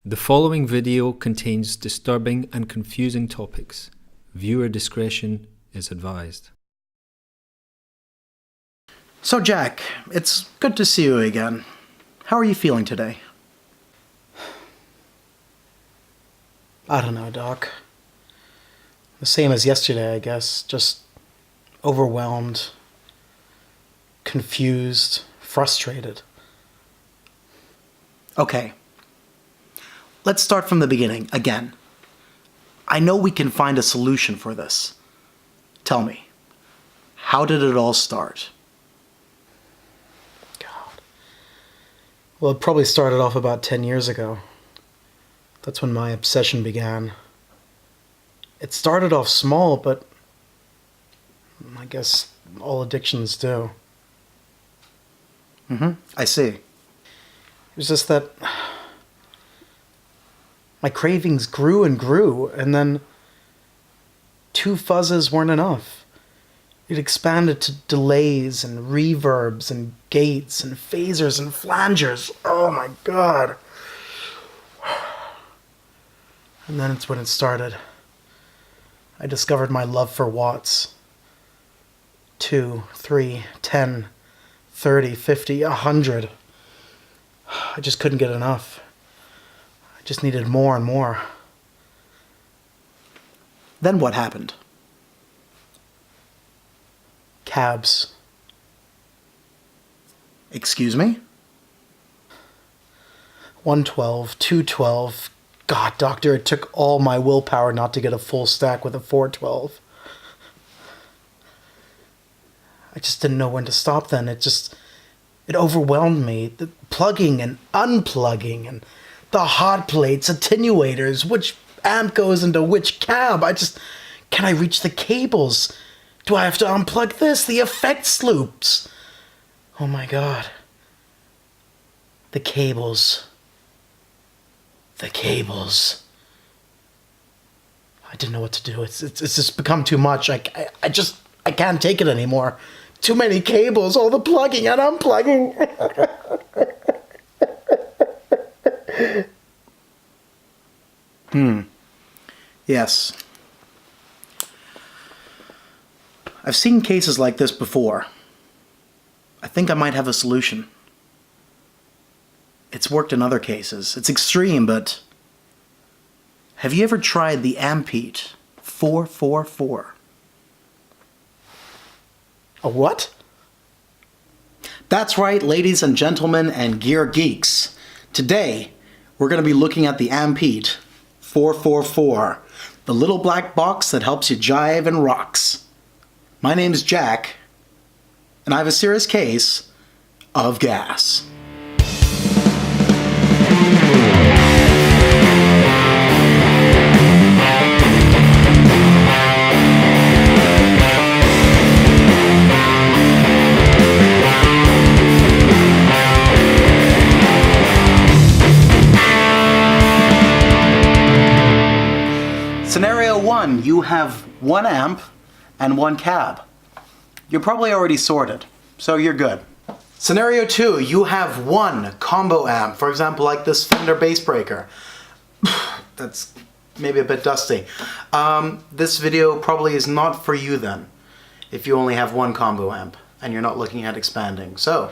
The following video contains disturbing and confusing topics. Viewer discretion is advised. So Jack, it's good to see you again. How are you feeling today? I don't know, Doc. The same as yesterday, I guess. Just overwhelmed, confused, frustrated. Okay. Let's start from the beginning, again. I know we can find a solution for this. Tell me, how did it all start? God. Well, it probably started off about 10 years ago. That's when my obsession began. It started off small, but I guess all addictions do. I see. It was just that my cravings grew and grew, and then two fuzzes weren't enough. It expanded to delays and reverbs and gates and phasers and flangers. Oh my God. And then it's when it started. I discovered my love for watts. 2, 3, 10, 30, 50, 100. I just couldn't get enough. I just needed more and more. Then what happened? Cabs. Excuse me? 112, 212. God, doctor, it took all my willpower not to get a full stack with a 412. I just didn't know when to stop then. It overwhelmed me. The plugging and unplugging and the hot plates, attenuators, which amp goes into which cab. Can I reach the cables? Do I have to unplug this? The effects loops. Oh my God. The cables. The cables. I didn't know what to do. It's just become too much. I can't take it anymore. Too many cables, all the plugging and unplugging. Yes. I've seen cases like this before. I think I might have a solution. It's worked in other cases. It's extreme, but have you ever tried the Ampete 444? A what? That's right, ladies and gentlemen and gear geeks. Today, we're going to be looking at the Ampete 444, the little black box that helps you jive and rocks. My name's Jack, and I have a serious case of gas. Scenario 1, you have one amp and one cab. You're probably already sorted, so you're good. Scenario 2, you have one combo amp, for example, like this Fender bass breaker. That's maybe a bit dusty. This video probably is not for you then, if you only have one combo amp and you're not looking at expanding. So,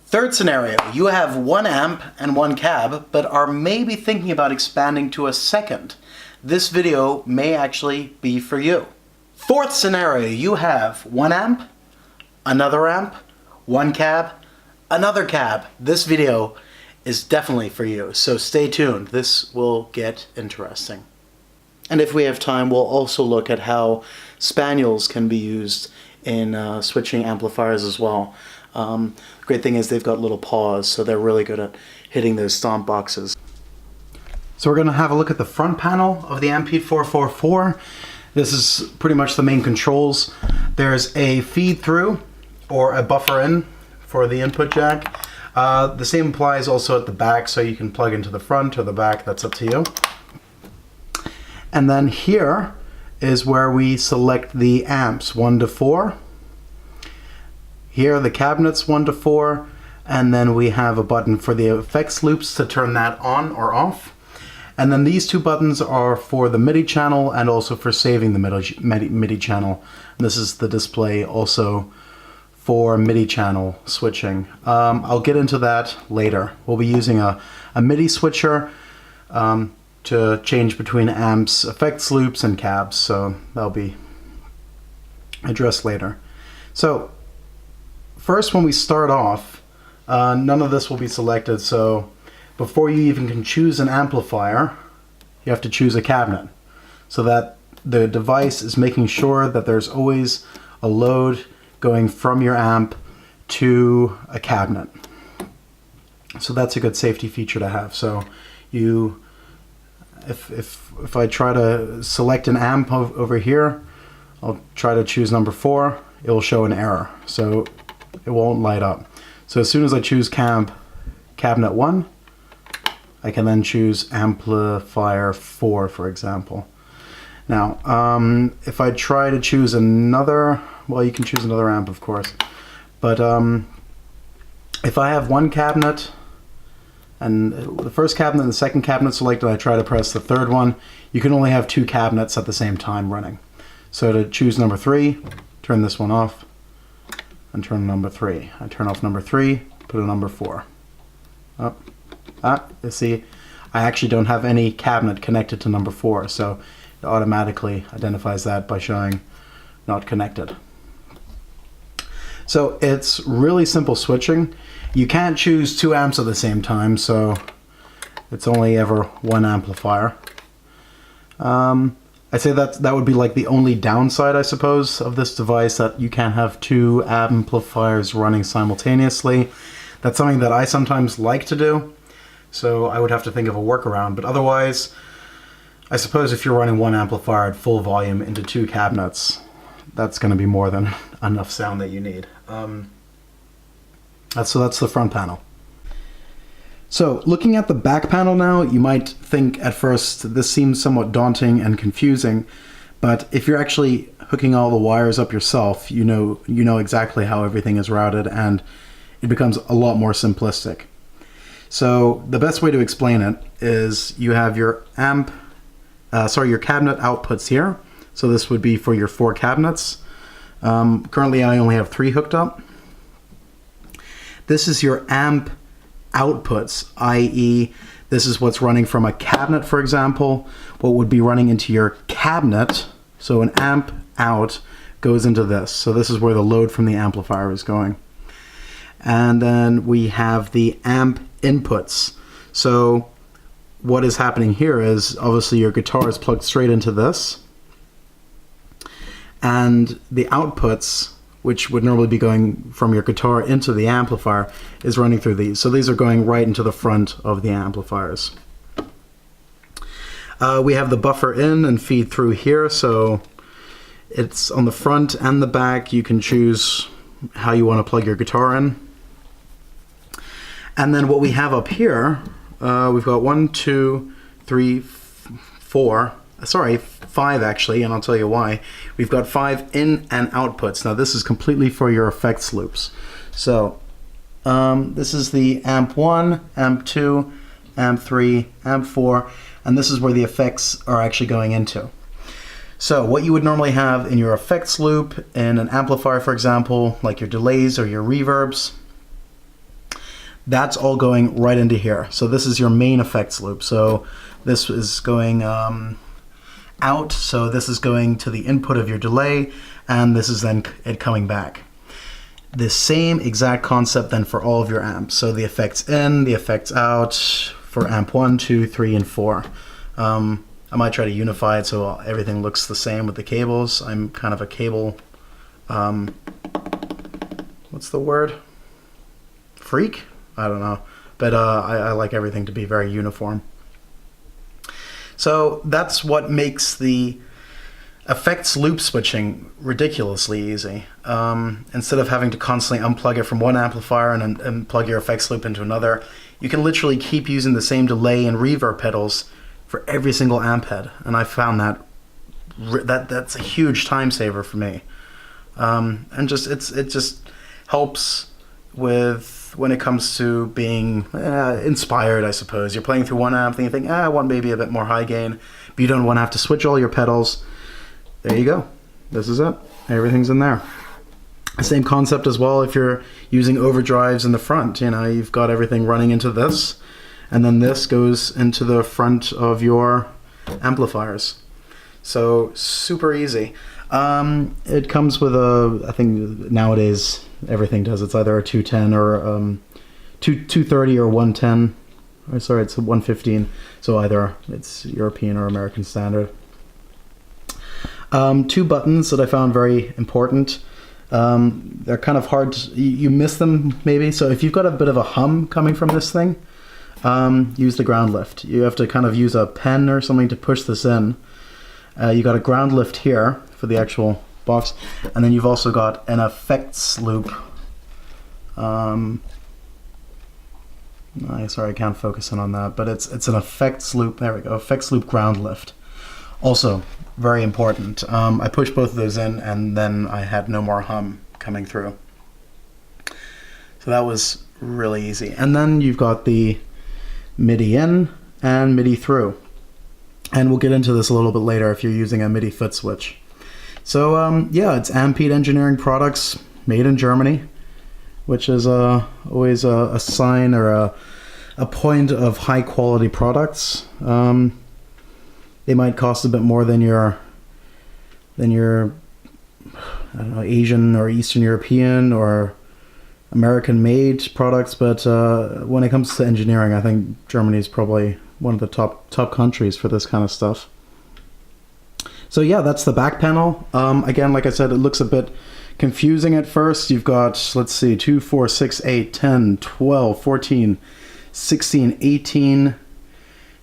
third scenario, you have one amp and one cab, but are maybe thinking about expanding to a second. This video may actually be for you. Fourth scenario, you have one amp, another amp, one cab, another cab. This video is definitely for you, so stay tuned. This will get interesting. And if we have time, we'll also look at how spaniels can be used in switching amplifiers as well. The great thing is they've got little paws, so they're really good at hitting those stomp boxes. So we're going to have a look at the front panel of the Ampete 444. This is pretty much the main controls. There's a feed through or a buffer in for the input jack. The same applies also at the back, so you can plug into the front or the back, that's up to you. And then here is where we select the amps, 1 to 4. Here are the cabinets, 1 to 4, and then we have a button for the effects loops to turn that on or off. And then these two buttons are for the MIDI channel and also for saving the MIDI channel. And this is the display also for MIDI channel switching. I'll get into that later. We'll be using a MIDI switcher to change between amps, effects loops, and cabs, so that'll be addressed later. So first, when we start off, none of this will be selected, so before you even can choose an amplifier, you have to choose a cabinet, so that the device is making sure that there's always a load going from your amp to a cabinet. So that's a good safety feature to have. So if I try to select an amp over here, I'll try to choose number 4, it will show an error, so it won't light up. So as soon as I choose cabinet 1, I can then choose amplifier 4, for example. Now, if I try to choose another, well, you can choose another amp, of course, but if I have one cabinet and the first cabinet and the second cabinet selected, I try to press the third one, you can only have 2 cabinets at the same time running. So to choose number 3, turn this one off and turn number 3. I turn off number 3, put a number 4. You see, I actually don't have any cabinet connected to number 4, so it automatically identifies that by showing not connected. So it's really simple switching. You can't choose 2 amps at the same time, so it's only ever one amplifier. I say that would be like the only downside, I suppose, of this device, that you can't have 2 amplifiers running simultaneously. That's something that I sometimes like to do, so I would have to think of a workaround. But otherwise, I suppose if you're running one amplifier at full volume into 2 cabinets, that's going to be more than enough sound that you need. So that's the front panel. So looking at the back panel now, you might think at first this seems somewhat daunting and confusing, but if you're actually hooking all the wires up yourself, you know exactly how everything is routed, and it becomes a lot more simplistic. So the best way to explain it is you have your your cabinet outputs here. So this would be for your 4 cabinets. Currently I only have 3 hooked up. This is your amp outputs, i.e. this is what's running from a cabinet, for example, what would be running into your cabinet. So an amp out goes into this. So this is where the load from the amplifier is going. And then we have the amp inputs. So what is happening here is obviously your guitar is plugged straight into this, and the outputs, which would normally be going from your guitar into the amplifier, is running through these. So these are going right into the front of the amplifiers. We have the buffer in and feed through here, so it's on the front and the back. You can choose how you want to plug your guitar in. And then what we have up here, we've got 1, 2, 3, 4, sorry, 5 actually, and I'll tell you why. We've got 5 in and outputs. Now this is completely for your effects loops. So this is the amp 1, amp 2, amp 3, amp 4, and this is where the effects are actually going into. So what you would normally have in your effects loop in an amplifier, for example, like your delays or your reverbs, that's all going right into here. So this is your main effects loop. So this is going out, so this is going to the input of your delay, and this is then it coming back. The same exact concept then for all of your amps. So the effects in, the effects out for amp 1, 2, 3, and 4. I might try to unify it so everything looks the same with the cables. I'm kind of a cable, what's the word? Freak? I don't know. But I like everything to be very uniform. So that's what makes the effects loop switching ridiculously easy. Instead of having to constantly unplug it from one amplifier and plug your effects loop into another, you can literally keep using the same delay and reverb pedals for every single amp head. And I found that's a huge time saver for me. And it just helps with when it comes to being inspired, I suppose. You're playing through one amp and you think, I want maybe a bit more high gain, but you don't want to have to switch all your pedals. There you go. This is it. Everything's in there. Same concept as well if you're using overdrives in the front. You know, you've got everything running into this, and then this goes into the front of your amplifiers. So super easy. It comes with I think nowadays everything does. It's either a 210 or 230 or 110. Or sorry, it's a 115. So either it's European or American standard. Two buttons that I found very important. They're kind of hard you miss them maybe. So if you've got a bit of a hum coming from this thing, use the ground lift. You have to kind of use a pen or something to push this in. You got a ground lift here for the actual box, and then you've also got an effects loop. Sorry, I can't focus in on that, but it's an effects loop. There we go, effects loop ground lift. Also very important. I pushed both of those in, and then I had no more hum coming through. So that was really easy. And then you've got the MIDI in and MIDI through. And we'll get into this a little bit later if you're using a MIDI foot switch. So yeah, it's Ampete Engineering products made in Germany, which is always a sign or a point of high quality products. They might cost a bit more than your I don't know, Asian or Eastern European or American made products, but when it comes to engineering, I think Germany is probably one of the top countries for this kind of stuff. So yeah, that's the back panel. Again, like I said, it looks a bit confusing at first. You've got, let's see, 2, 4, 6, 8, 10, 12, 14, 16, 18,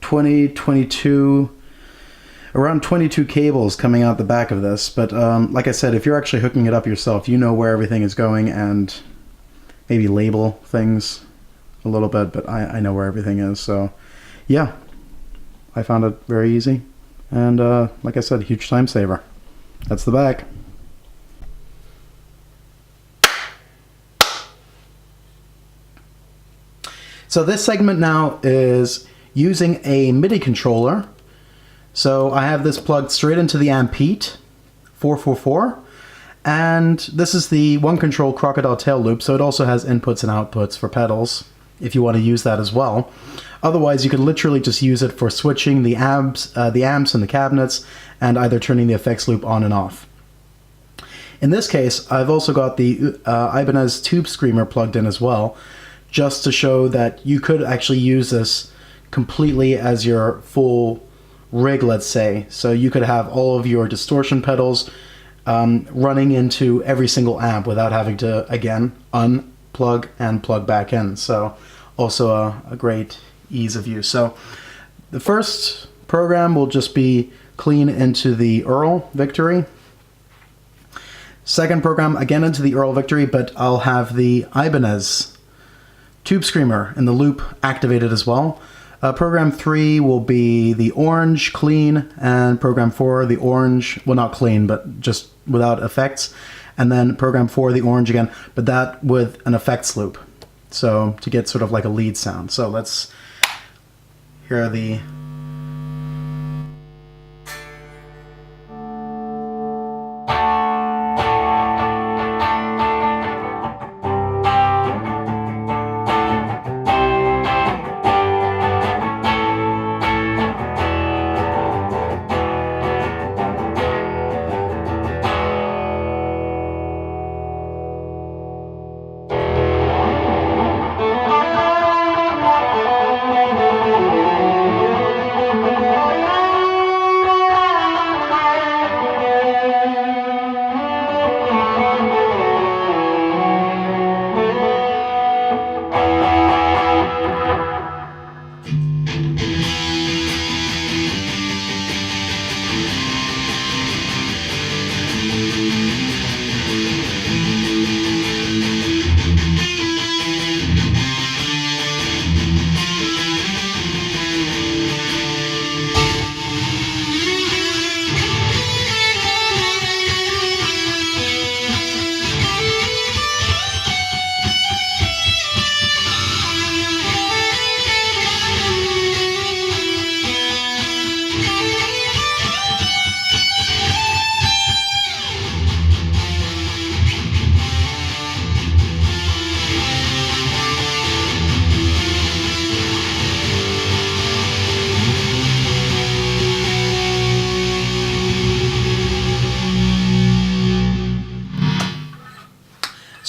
20, 22, around 22 cables coming out the back of this. But like I said, if you're actually hooking it up yourself, you know where everything is going, and maybe label things a little bit, but I know where everything is. So yeah, I found it very easy. And like I said, huge time saver. That's the back. So this segment now is using a MIDI controller. So I have this plugged straight into the Ampete 444. And this is the One Control Crocodile Tail Loop, so it also has inputs and outputs for pedals, if you want to use that as well. Otherwise, you could literally just use it for switching the amps and the cabinets, and either turning the effects loop on and off. In this case, I've also got the Ibanez Tube Screamer plugged in as well, just to show that you could actually use this completely as your full rig, let's say. So you could have all of your distortion pedals running into every single amp without having to, again, unplug and plug back in. So also a great ease of use. So the first program will just be clean into the Earl Victory. Second program, again into the Earl Victory, but I'll have the Ibanez Tube Screamer in the loop activated as well. Program 3 will be the orange clean, and program 4 the orange, well, not clean, but just without effects. And then program 4 the orange again, but that with an effects loop. So to get sort of like a lead sound. So let's hear the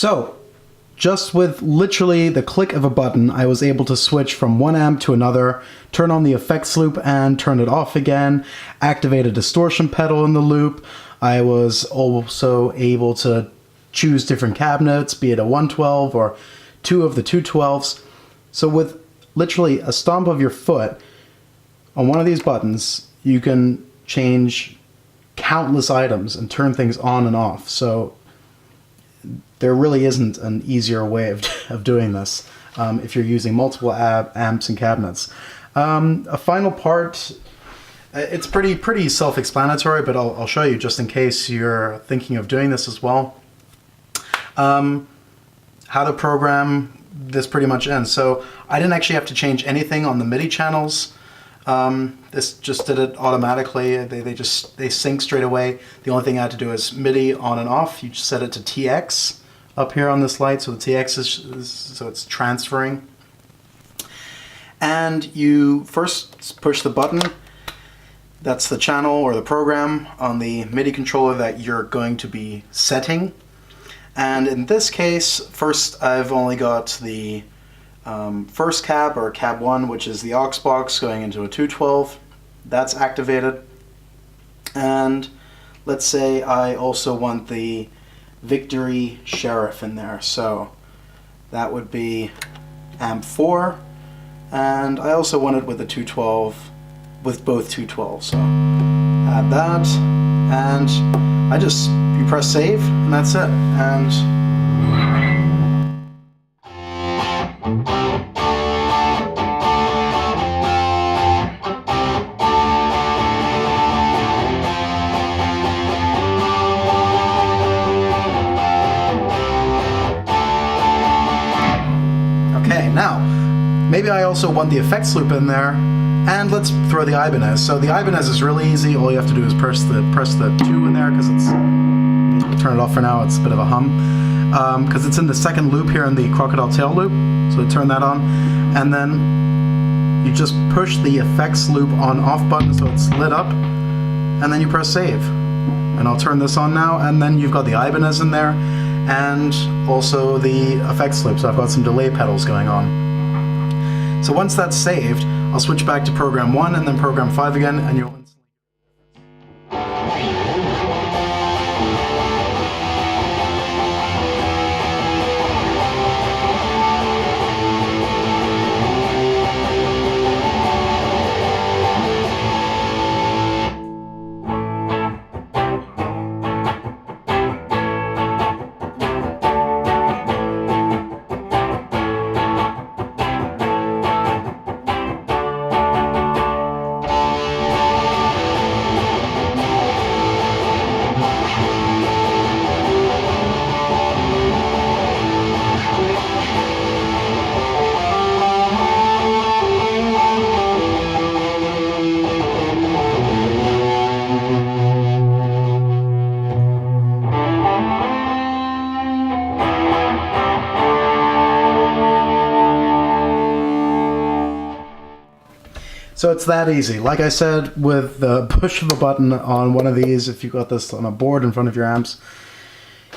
So, just with literally the click of a button, I was able to switch from one amp to another, turn on the effects loop and turn it off again, activate a distortion pedal in the loop. I was also able to choose different cabinets, be it a 112 or two of the 212s. So with literally a stomp of your foot on one of these buttons, you can change countless items and turn things on and off. So there really isn't an easier way of doing this if you're using multiple amps and cabinets. A final part, it's pretty self-explanatory, but I'll show you just in case you're thinking of doing this as well. How to program this pretty much ends. So I didn't actually have to change anything on the MIDI channels. This just did it automatically. They sync straight away. The only thing I had to do is MIDI on and off. You just set it to TX up here on this light. So the TX is so it's transferring. And you first push the button. That's the channel or the program on the MIDI controller that you're going to be setting. And in this case, first I've only got the first cab, or cab 1, which is the aux box going into a 212. That's activated. And let's say I also want the Victory Sheriff in there. So that would be amp 4. And I also want it with the 212, with both 212. So add that. And you press save, and that's it. And okay, now maybe I also want the effects loop in there. And let's throw the Ibanez. So the Ibanez is really easy. All you have to do is press the 2 in there, because it's, turn it off for now, it's a bit of a hum. Because it's in the second loop here in the crocodile tail loop. So turn that on. And then you just push the effects loop on off button so it's lit up. And then you press save. And I'll turn this on now. And then you've got the Ibanez in there. And also the effects loop. So I've got some delay pedals going on. So once that's saved, I'll switch back to program 1 and then program 5 again, and you'll instantly... So it's that easy. Like I said, with the push of a button on one of these, if you've got this on a board in front of your amps,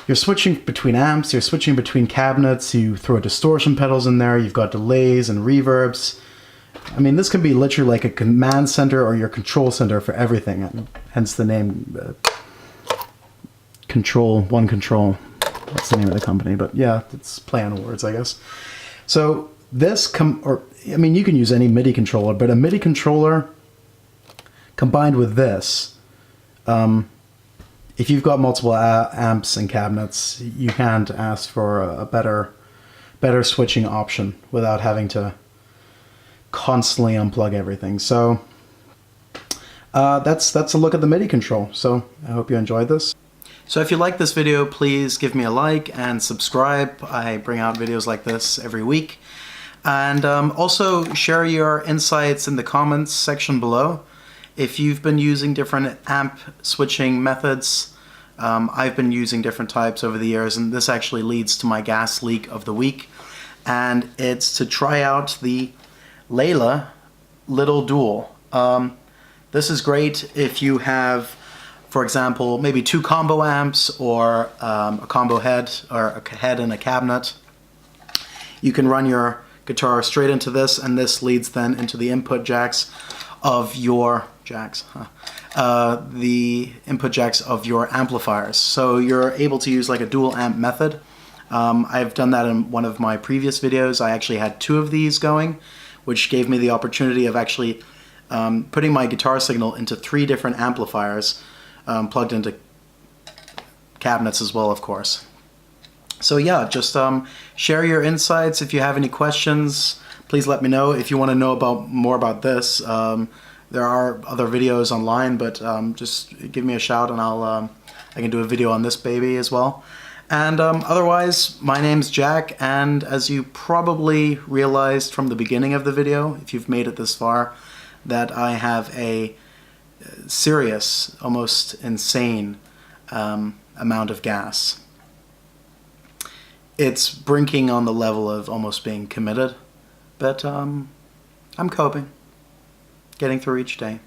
you're switching between amps, you're switching between cabinets, you throw distortion pedals in there, you've got delays and reverbs. I mean, this can be literally like a command center or your control center for everything, and hence the name One Control. That's the name of the company, but yeah, it's play on words, I guess. So this, you can use any MIDI controller, but a MIDI controller combined with this, if you've got multiple amps and cabinets, you can't ask for a better switching option without having to constantly unplug everything. So that's a look at the MIDI control. So I hope you enjoyed this. So if you like this video, please give me a like and subscribe. I bring out videos like this every week. And also share your insights in the comments section below. If you've been using different amp switching methods, I've been using different types over the years, and this actually leads to my gas leak of the week. And it's to try out the Layla Little Dual. This is great if you have for example, maybe 2 combo amps or a combo head or a head and a cabinet. You can run your guitar straight into this, and this leads then into the input jacks of your the input jacks of your amplifiers. So you're able to use like a dual amp method. I've done that in one of my previous videos. I actually had 2 of these going, which gave me the opportunity of actually putting my guitar signal into 3 different amplifiers, plugged into cabinets as well, of course. So yeah, just share your insights. If you have any questions, please let me know. If you want to know more about this, there are other videos online, but just give me a shout and I can do a video on this baby as well. And otherwise, my name's Jack, and as you probably realized from the beginning of the video, if you've made it this far, that I have a serious, almost insane amount of gas. It's brinking on the level of almost being committed, but I'm coping, getting through each day.